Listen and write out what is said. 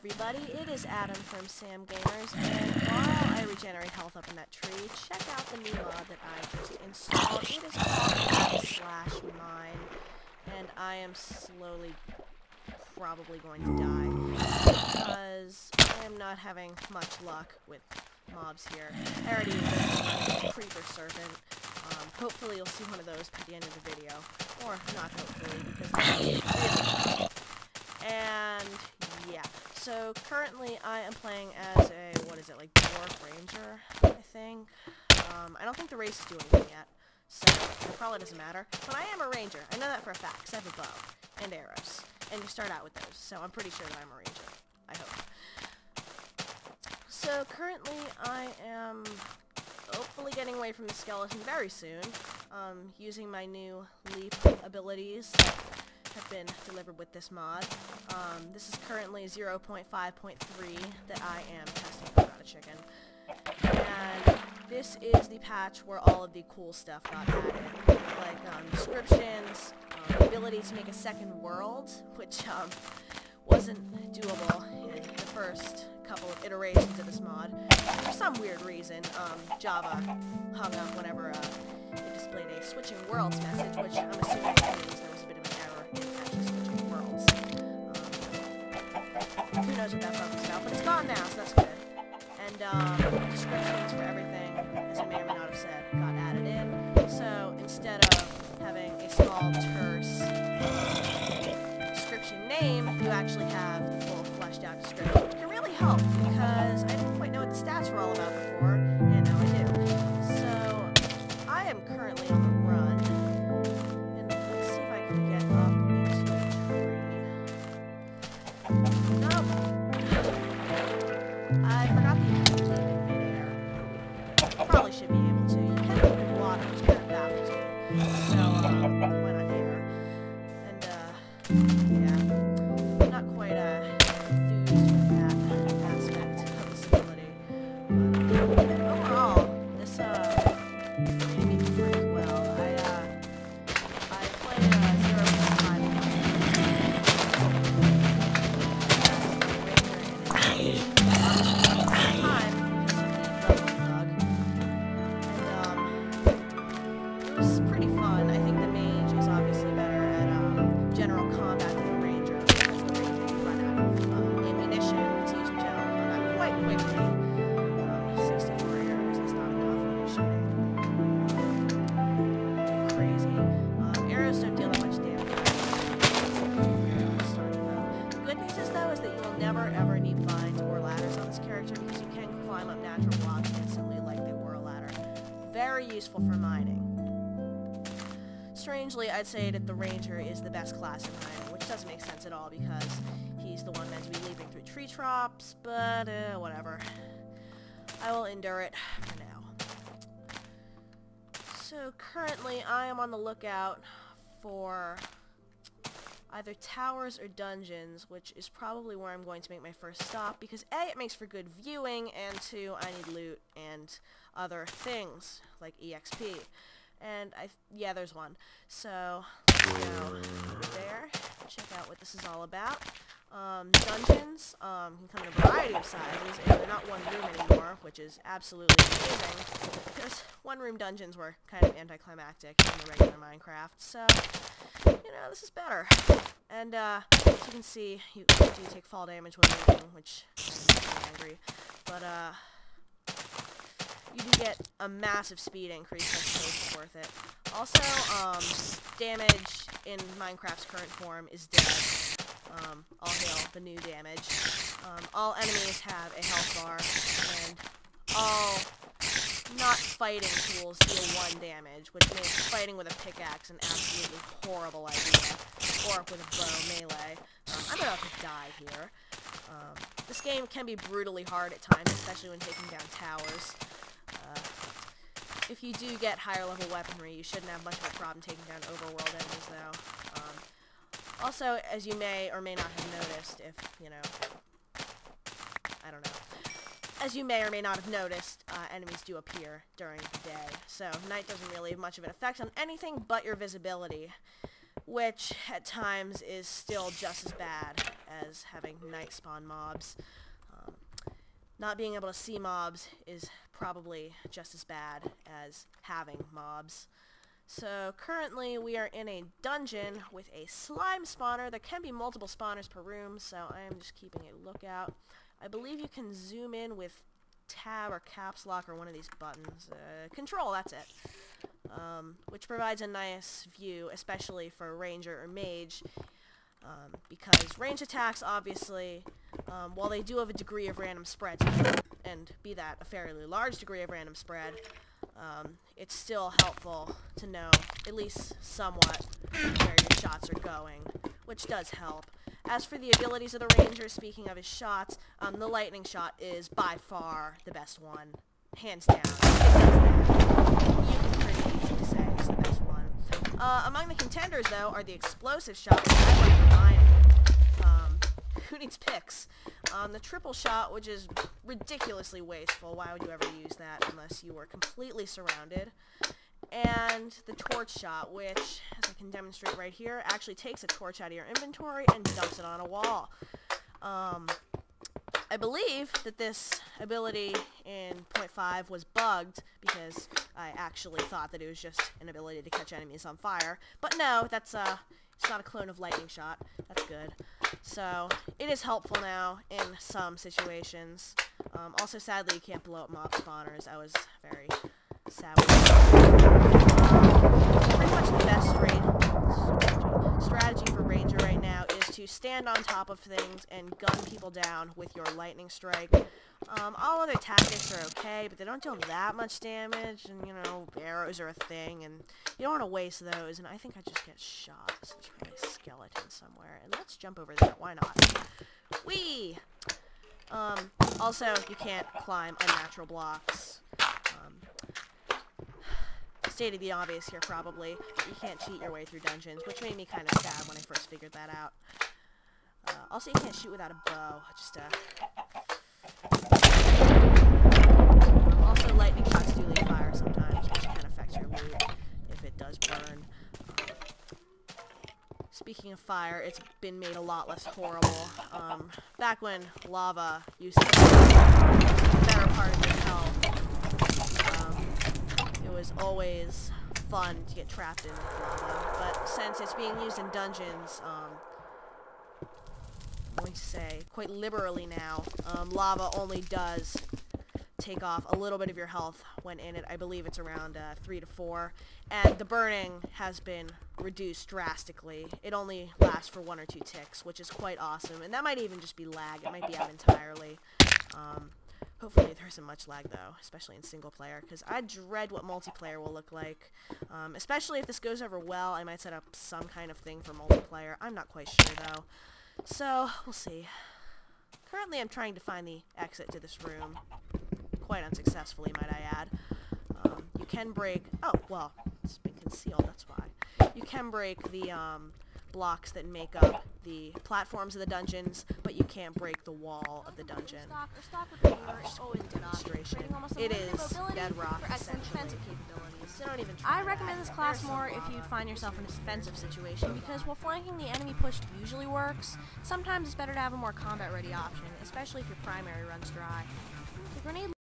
everybody, it is Adam from SAMGamers, and while I regenerate health up in that tree, check out the new mod that I just installed. It is called /mine, and I am slowly probably going to die, because I am not having much luck with mobs here. I already used a creeper serpent. Hopefully you'll see one of those by the end of the video, or not hopefully, because and yeah, so currently I am playing as a, what is it, like dwarf ranger, I think. I don't think the race is doing anything yet, so it probably doesn't matter. But I am a ranger. I know that for a fact, because I have a bow and arrows, and you start out with those, so I'm pretty sure that I'm a ranger. I hope. So currently I am hopefully getting away from the skeleton very soon, using my new leap abilities that have been delivered with this mod. This is currently 0.5.3 that I am testing. Oh, not a chicken. And this is the patch where all of the cool stuff got added, like descriptions, the ability to make a second world, which wasn't doable in the first couple of iterations of this mod. For some weird reason, Java hung up whenever it displayed a switching worlds message, which I'm assuming means there was a bit of an error in actually switching worlds. Who knows what that bug was about, but it's gone now, so that's good. And descriptions for everything, as I may or may not have said, got added in. So instead of having a small, terse description name, you actually have the full fleshed out description, which can really help, because I didn't quite know what the stats were all about before, and now I do. So I am currently on the run, and let's see if I can get up into a tree. Nope. I forgot the ability to leap in midair. Probably should be able to. You can leap in water, which kind of baffles me. So, why not air? And, yeah. I'm not quite, enthused with that aspect of this ability. But, overall, this, came in pretty well. I played, 0.5. Never ever need vines or ladders on this character, because you can climb up natural blocks instantly like they were a ladder. Very useful for mining. Strangely, I'd say that the ranger is the best class in mining, which doesn't make sense at all, because he's the one meant to be leaping through tree tops, but whatever. I will endure it for now. So currently I am on the lookout for either towers or dungeons, which is probably where I'm going to make my first stop, because A, it makes for good viewing, and 2, I need loot and other things, like EXP. And yeah, there's one. So, let's go there, check out what this is all about. Dungeons can come in a variety of sizes, and they're not one room anymore, which is absolutely amazing, because one-room dungeons were kind of anticlimactic in the regular Minecraft, so, you know, this is better. And, as you can see, you do take fall damage when moving, which makes me angry, but, you do get a massive speed increase, so it's worth it. Also, damage in Minecraft's current form is dead. All hail the new damage. All enemies have a health bar, and all not fighting tools deal 1 damage, which makes fighting with a pickaxe an absolutely horrible idea, or with a bow melee. I'm about to die here. This game can be brutally hard at times, especially when taking down towers. If you do get higher level weaponry, you shouldn't have much of a problem taking down overworld enemies, though. Also, as you may or may not have noticed, if, you know, I don't know. As you may or may not have noticed, enemies do appear during the day, so night doesn't really have much of an effect on anything but your visibility. which at times is still just as bad as having night spawn mobs. Not being able to see mobs is probably just as bad as having mobs. So currently we are in a dungeon with a slime spawner. There can be multiple spawners per room, so I am just keeping a lookout. I believe you can zoom in with tab or caps lock or one of these buttons. Control, that's it. Which provides a nice view, especially for ranger or mage, because range attacks, obviously, while they do have a degree of random spread, and be that a fairly large degree of random spread, it's still helpful to know, at least somewhat, where your shots are going, which does help. As for the abilities of the ranger, speaking of his shots, the lightning shot is by far the best one. Hands down. It does that. You can pretty easily say it's the best one. Among the contenders, though, are the explosive shots that I like for mining. Who needs picks? The triple shot, which is ridiculously wasteful. Why would you ever use that unless you were completely surrounded? And the torch shot, which, as I can demonstrate right here, actually takes a torch out of your inventory and dumps it on a wall. I believe that this ability in 0.5 was bugged because I actually thought that it was just an ability to catch enemies on fire. But no, that's it's not a clone of lightning shot. That's good. So it is helpful now in some situations. Also, sadly, you can't blow up mob spawners. I was very sad with that. Pretty much the best strategy for ranger right now is to stand on top of things and gun people down with your lightning strike. All other tactics are okay, but they don't deal that much damage, and, you know, arrows are a thing, and you don't want to waste those, and I think I just get shot, so there's probably a skeleton somewhere, and let's jump over there, why not? Whee! Also, you can't climb unnatural blocks. Stated the obvious here, probably, but you can't cheat your way through dungeons, which made me kind of sad when I first figured that out. Also, you can't shoot without a bow, just, also, lightning shots do leave fire sometimes, which can affect your loot if it does burn. Speaking of fire, it's been made a lot less horrible. Back when lava used to be the better part of your health, it was always fun to get trapped in lava. But since it's being used in dungeons, I'm going to say quite liberally now, lava only does take off a little bit of your health when in it. I believe it's around 3 to 4, and the burning has been reduced drastically. It only lasts for 1 or 2 ticks, which is quite awesome, and that might even just be lag. It might be out entirely. Hopefully there isn't much lag, though, especially in single player, because I dread what multiplayer will look like. Especially if this goes over well, I might set up some kind of thing for multiplayer. I'm not quite sure, though. So, we'll see. Currently, I'm trying to find the exit to this room. Quite unsuccessfully, might I add. You can break... Oh, well, it's been concealed, that's why. You can break the, blocks that make up the platforms of the dungeons, but you can't break the wall of the dungeon. It is bedrock, essentially. So don't even try. I recommend this class more if you find yourself in a defensive situation, because while flanking the enemy push usually works, sometimes it's better to have a more combat-ready option, especially if your primary runs dry. The grenade